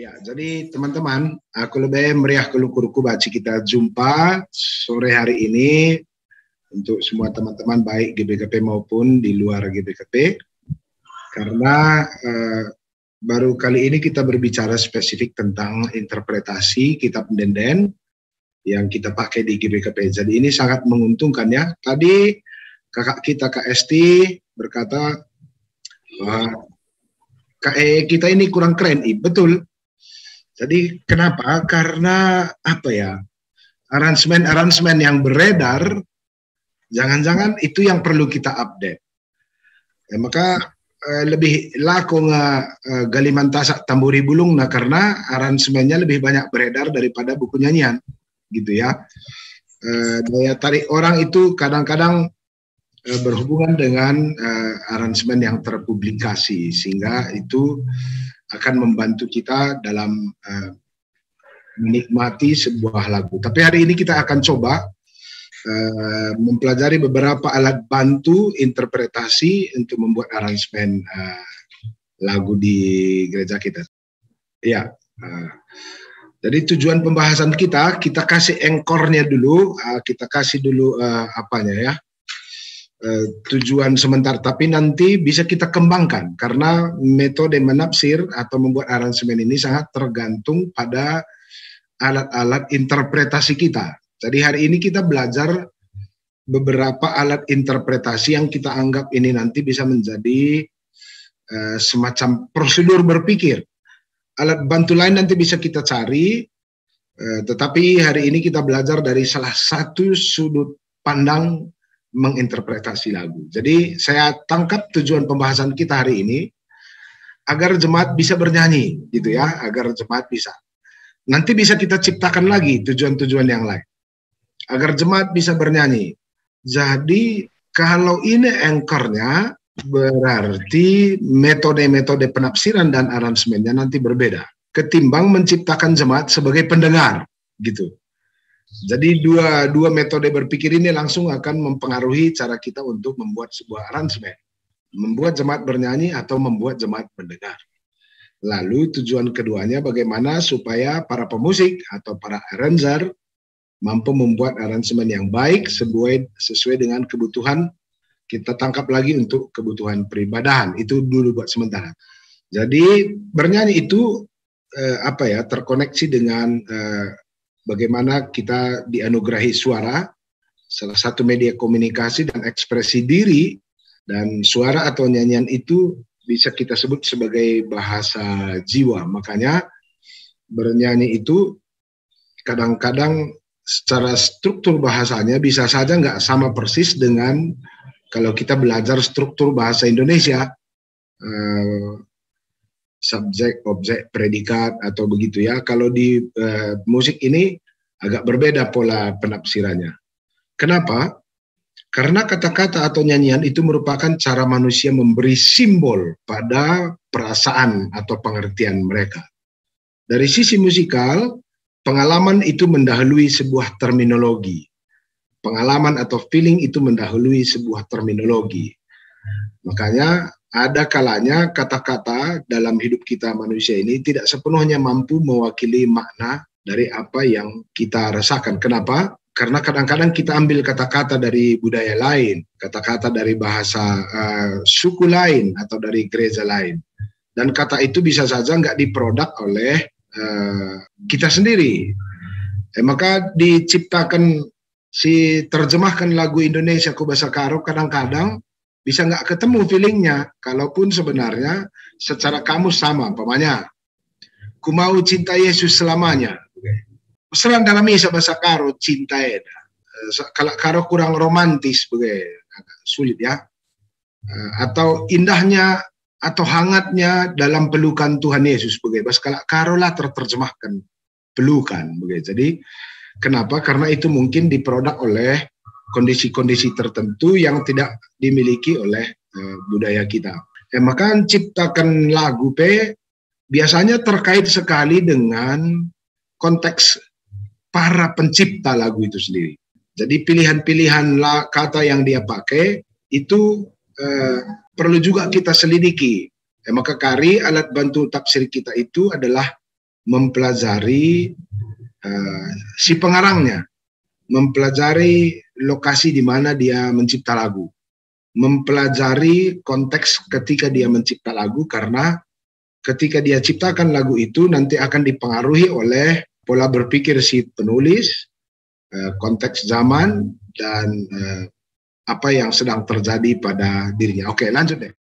Ya, jadi teman-teman, aku lebih meriah kelukuruku baci kita jumpa sore hari ini untuk semua teman-teman baik GBKP maupun di luar GBKP, karena baru kali ini kita berbicara spesifik tentang interpretasi kitab Denden yang kita pakai di GBKP. Jadi ini sangat menguntungkan ya. Tadi kakak kita Kak Esti berkata bahwa kita ini kurang keren, betul. Jadi kenapa? Karena apa ya? Aransemen yang beredar, jangan-jangan itu yang perlu kita update. Ya, maka lebih laku Galimantasa Tamburi Bulung, nah karena aransemennya lebih banyak beredar daripada buku nyanyian, gitu ya. Daya tarik orang itu kadang-kadang berhubungan dengan aransemen yang terpublikasi, sehingga itu akan membantu kita dalam menikmati sebuah lagu. Tapi hari ini kita akan coba mempelajari beberapa alat bantu interpretasi untuk membuat aransemen lagu di gereja kita. Ya, jadi tujuan pembahasan kita kasih engkornya dulu, kita kasih dulu apanya ya. Tujuan sementara, tapi nanti bisa kita kembangkan karena metode menafsir atau membuat aransemen ini sangat tergantung pada alat-alat interpretasi kita. Jadi hari ini kita belajar beberapa alat interpretasi yang kita anggap ini nanti bisa menjadi semacam prosedur berpikir. Alat bantu lain nanti bisa kita cari, tetapi hari ini kita belajar dari salah satu sudut pandang menginterpretasi lagu. Jadi saya tangkap tujuan pembahasan kita hari ini agar jemaat bisa bernyanyi, gitu ya, agar jemaat bisa. Nanti bisa kita ciptakan lagi tujuan-tujuan yang lain agar jemaat bisa bernyanyi. Jadi kalau ini anchornya, berarti metode-metode penafsiran dan aransemennya nanti berbeda ketimbang menciptakan jemaat sebagai pendengar, gitu. Jadi dua metode berpikir ini langsung akan mempengaruhi cara kita untuk membuat sebuah aransemen, membuat jemaat bernyanyi atau membuat jemaat mendengar. Lalu tujuan keduanya bagaimana supaya para pemusik atau para arranger mampu membuat aransemen yang baik sesuai dengan kebutuhan. Kita tangkap lagi untuk kebutuhan peribadahan. Itu dulu buat sementara. Jadi bernyanyi itu terkoneksi dengan bagaimana kita dianugerahi suara, salah satu media komunikasi dan ekspresi diri, dan suara atau nyanyian itu bisa kita sebut sebagai bahasa jiwa. Makanya bernyanyi itu kadang-kadang secara struktur bahasanya bisa saja nggak sama persis dengan kalau kita belajar struktur bahasa Indonesia, subjek, objek, predikat, atau begitu ya. Kalau di musik ini agak berbeda pola penafsirannya. Kenapa? Karena kata-kata atau nyanyian itu merupakan cara manusia memberi simbol pada perasaan atau pengertian mereka. Dari sisi musikal, pengalaman itu mendahului sebuah terminologi. Pengalaman atau feeling itu mendahului sebuah terminologi. Makanya ada kalanya kata-kata dalam hidup kita manusia ini tidak sepenuhnya mampu mewakili makna dari apa yang kita rasakan. Kenapa? Karena kadang-kadang kita ambil kata-kata dari budaya lain, kata-kata dari bahasa suku lain atau dari gereja lain. Dan kata itu bisa saja nggak diproduk oleh kita sendiri. Maka diciptakan, terjemahkan lagu Indonesia ke bahasa Karo, kadang-kadang bisa nggak ketemu feelingnya, kalaupun sebenarnya secara kamus sama. Umpamanya, ku mau cinta Yesus selamanya. Serang dalam misa bahasa Karo, cinta ya. Kalau Karo kurang romantis, agak sulit ya. Atau indahnya atau hangatnya dalam pelukan Tuhan Yesus. Bahasa Karo lah terjemahkan pelukan. Jadi kenapa? Karena itu mungkin diproduk oleh kondisi-kondisi tertentu yang tidak dimiliki oleh budaya kita. Maka ciptakan lagu biasanya terkait sekali dengan konteks para pencipta lagu itu sendiri. Jadi pilihan-pilihan kata yang dia pakai itu perlu juga kita selidiki. Maka KARI, alat bantu tafsir kita itu adalah mempelajari si pengarangnya, mempelajari lokasi di mana dia mencipta lagu, mempelajari konteks ketika dia mencipta lagu, karena ketika dia ciptakan lagu itu nanti akan dipengaruhi oleh pola berpikir si penulis, konteks zaman, dan apa yang sedang terjadi pada dirinya. Oke, lanjut deh.